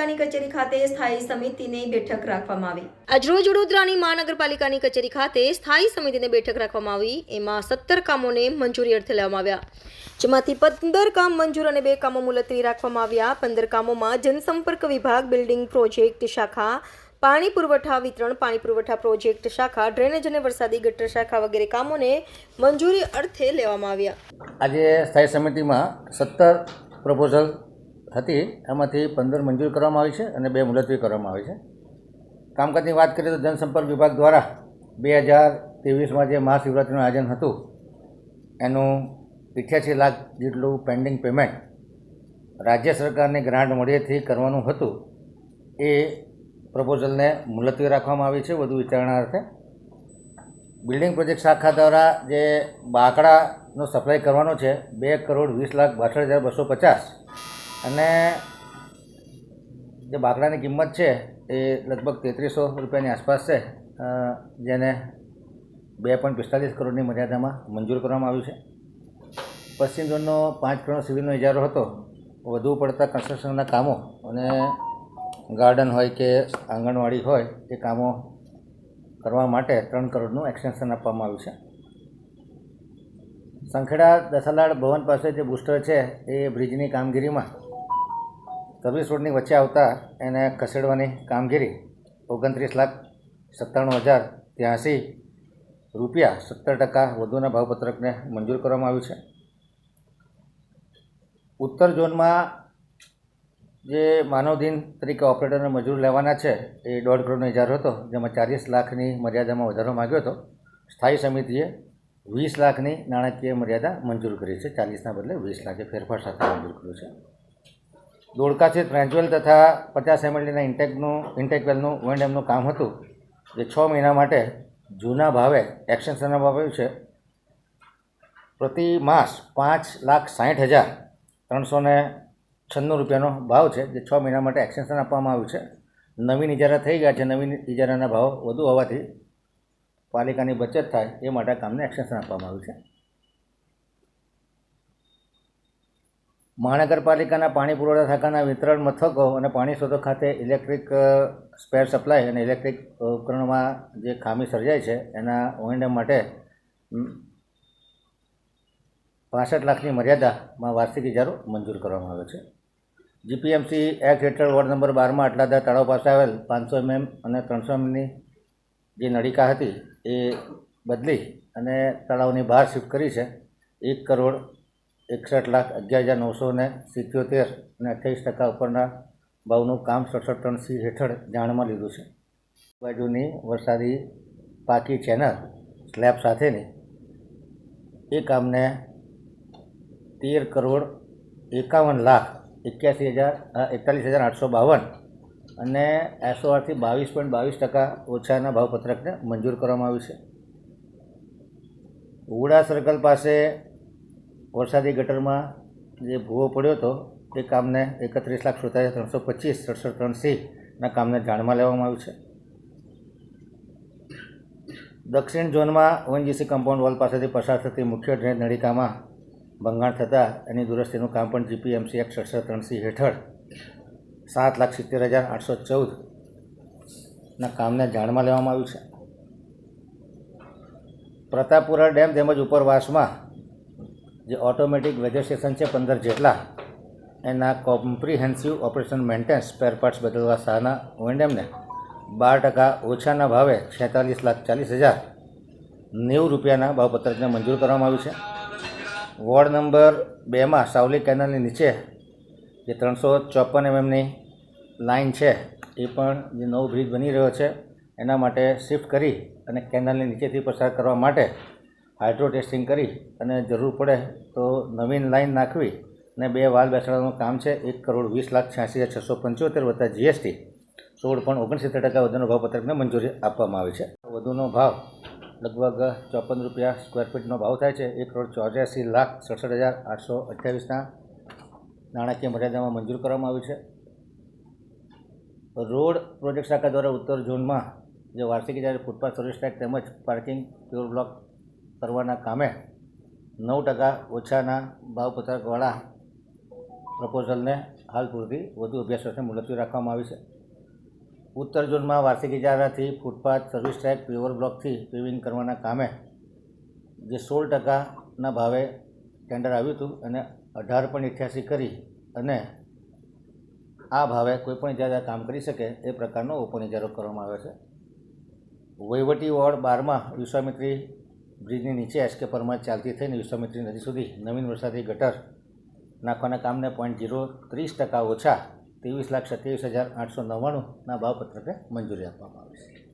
મહાનગરપાલિકાની કચેરી ખાતે સ્થાયી સમિતિની બેઠક રાખવામાં આવી। આજરોજ વડોદરાની મહાનગરપાલિકાની કચેરી ખાતે સ્થાયી સમિતિની બેઠક રાખવામાં આવી। એમાં 17 કામોને મંજૂરી અર્થે લેવામાં આવ્યા, જેમાંથી 15 કામ મંજૂર અને 2 કામો મુલતવી રાખવામાં આવ્યા। 15 કામોમાં જનસંપર્ક વિભાગ, બિલ્ડિંગ પ્રોજેક્ટ શાખા, પાણી પુરવઠા વિતરણ, પાણી પુરવઠા પ્રોજેક્ટ શાખા, ડ્રેનેજ અને વરસાદી ગટર શાખા વગેરે કામોને મંજૂરી અર્થે લેવામાં આવ્યા। આજે સ્થાયી સમિતિમાં 17 પ્રપોઝલ હતી, એમાંથી 15 મંજૂર કરવામાં આવી છે અને 2 મુલતવી કરવામાં આવી છે। કામકાજની વાત કરીએ તો જનસંપર્ક વિભાગ દ્વારા 2023માં જે મહાશિવરાત્રિનું આયોજન હતું એનું 88 લાખ જેટલું પેન્ડિંગ પેમેન્ટ રાજ્ય સરકારની ગ્રાન્ટ મળીએથી કરવાનું હતું, એ પ્રપોઝલને મુલતવી રાખવામાં આવી છે વધુ વિચારણા અર્થે। બિલ્ડિંગ પ્રોજેક્ટ શાખા દ્વારા જે બાકડાનો સપ્લાય કરવાનો છે 2,20,62,250 અને જે બાકડાની કિંમત છે એ લગભગ 3300 રૂપિયાની આસપાસ છે, જેને 2.45 કરોડની મર્યાદામાં મંજૂર કરવામાં આવ્યું છે। પશ્ચિમ ઝોનનો 5 કરોડ સિવિલનો ઇજારો હતો, વધુ પડતા કન્સ્ટ્રક્શનના કામો અને ગાર્ડન હોય કે આંગણવાડી હોય એ કામો કરવા માટે 3 કરોડનું એક્સટેન્શન આપવામાં આવ્યું છે। સંખેડા દસાલાડ ભવન પાસે જે બુસ્ટર છે એ બ્રિજની કામગીરીમાં સર્વિસ રોડની વચ્ચે આવતા એને ખસેડવાની કામગીરી 29,97,083 રૂપિયા 17% વધુના ભાવપત્રકને મંજૂર કરવામાં આવ્યું છે। ઉત્તર ઝોનમાં જે માનવદિન તરીકે ઓપરેટરને મજૂર લેવાના છે એ 1.5 કરોડનો ઇજારો હતો, જેમાં 40 લાખની મર્યાદામાં વધારો માગ્યો હતો। સ્થાયી સમિતિએ 20 લાખની નાણાકીય મર્યાદા મંજૂર કરી છે, 40ના બદલે 20 લાખે ફેરફાર સાથે મંજૂર કર્યું છે। ધોળકાથી ટ્રાન્ચવેલ તથા 50 mLના ઇન્ટેકવેલનું ઓએનએમનું કામ હતું, જે 6 મહિના માટે જૂના ભાવે એક્સટેન્શન આપવામાં આવ્યું છે। પ્રતિ માસ 5,60,396 રૂપિયાનો ભાવ છે, જે 6 મહિના માટે એક્સટેન્શન આપવામાં આવ્યું છે। નવીન ઇજારા થઈ ગયા છે, નવીન ઇજારાના ભાવ વધુ હોવાથી પાલિકાની બચત થાય એ માટે કામને એક્સટેન્શન આપવામાં આવ્યું છે। મહાનગરપાલિકાના પાણી પુરવઠા શાખાના વિતરણ મથકો અને પાણી સ્ત્રોતો ખાતે ઇલેક્ટ્રિક સ્પેર સપ્લાય અને ઇલેક્ટ્રિક ઉપકરણોમાં જે ખામી સર્જાય છે એના ઓએનએમ માટે 65 લાખની મર્યાદામાં વાર્ષિક ઇજારો મંજૂર કરવામાં આવ્યો છે। જીપીએમસી એક્ટ હેઠળ વોર્ડ નંબર 12માં આટલાદા તળાવ પાસે આવેલ 500 mm અને 300 mmની જે નળિકા હતી એ બદલી અને તળાવની બહાર શિફ્ટ કરી છે। 1,61,11,977 અને 28% ઉપરના ભાવનું કામ 67 ટન સી હેઠળ જાણમાં લીધું છે। બાજુની વરસાદી પાકી ચેનલ સ્લેબ સાથેની એ કામને 13,51,41,852 અને એસઓઆરથી 22.22% ઓછાના ભાવપત્રકને મંજૂર કરવામાં આવ્યું છે। ઉડા સર્કલ પાસે વરસાદી ગટરમાં જે ભૂવો પડ્યો હતો તે કામને 31,47,325 67 ટન સીના કામને જાણમાં લેવામાં આવ્યું છે। દક્ષિણ ઝોનમાં ઓએનજીસી કમ્પાઉન્ડ વોલ પાસેથી પસાર થતી મુખ્ય ડ્રેનેજ નળિકામાં ભંગાણ થતાં એની દુરસ્તીનું કામ પણ જીપીએમસી એક્ટ 67(3)C હેઠળ 7,70,814ના કામને જાણમાં લેવામાં આવ્યું છે। પ્રતાપપુરા ડેમ તેમજ ઉપરવાસમાં જે ઓટોમેટિક વેધર સ્ટેશન છે 15 જેટલા, એના comprehensive operation maintenance spare parts બદલવા સાના ઓએનએમને 12% ઓછાના ભાવે 46,40,090 રૂપિયાના ભાવપત્રકને મંજૂર કરવામાં આવ્યું છે। વોર્ડ નંબર 2માં સાવલી કેનાલની નીચે જે 354 mmની લાઇન છે એ પણ જે નવો બ્રિજ બની રહ્યો છે એના માટે શિફ્ટ કરી અને કેનાલની નીચેથી પસાર કરવા માટે હાઇડ્રો ટેસ્ટિંગ કરી અને જરૂર પડે તો નવીન લાઇન નાખવી અને 2 વાલ બેસાડવાનું કામ છે। 1,20,86,675 વત્તા જીએસટી 16.69% વધુનો ભાવપત્રકને મંજૂરી આપવામાં આવી છે। વધુનો ભાવ લગભગ 54 રૂપિયા સ્ક્વેર ફીટનો ભાવ થાય છે। 1,84,67,828ના નાણાકીય મર્યાદામાં મંજૂર કરવામાં આવ્યું છે। રોડ પ્રોજેક્ટ શાખા દ્વારા ઉત્તર ઝોનમાં જે વાર્ષિક ઇજારે ફૂટપાથ સર્વિસ ટેક્સ તેમજ પાર્કિંગ પ્યોર બ્લોક કરવાના કામે 9% ઓછાના ભાવપત્રકવાળા પ્રપોઝલને હાલ પૂરતી વધુ અભ્યાસ અર્થે મુલતવી રાખવામાં આવી છે. ઉત્તર ઝોનમાં વાર્ષિક ઇજારાથી ફૂટપાથ, સર્વિસ ટ્રેક, પેવર બ્લોકથી પેવિંગ કરવાના કામે જે 16% ભાવે ટેન્ડર આવ્યું હતું અને 18.88 કરી અને આ ભાવે કોઈપણ ઇજારા કામ કરી શકે એ પ્રકારનો ઓપન ઇજારો કરવામાં આવ્યો છે. વહીવટી વોર્ડ 12માં વિશ્વામિત્રી બ્રિજની નીચે એસકે પરમાર ચાલતી થઈને વિશ્વામિત્રી નદી સુધી નવીન વરસાદી ગટર નાખવાના કામને 0.030% ઓછા 23,27,899ના ભાવપત્રકે મંજૂરી આપવામાં આવી છે.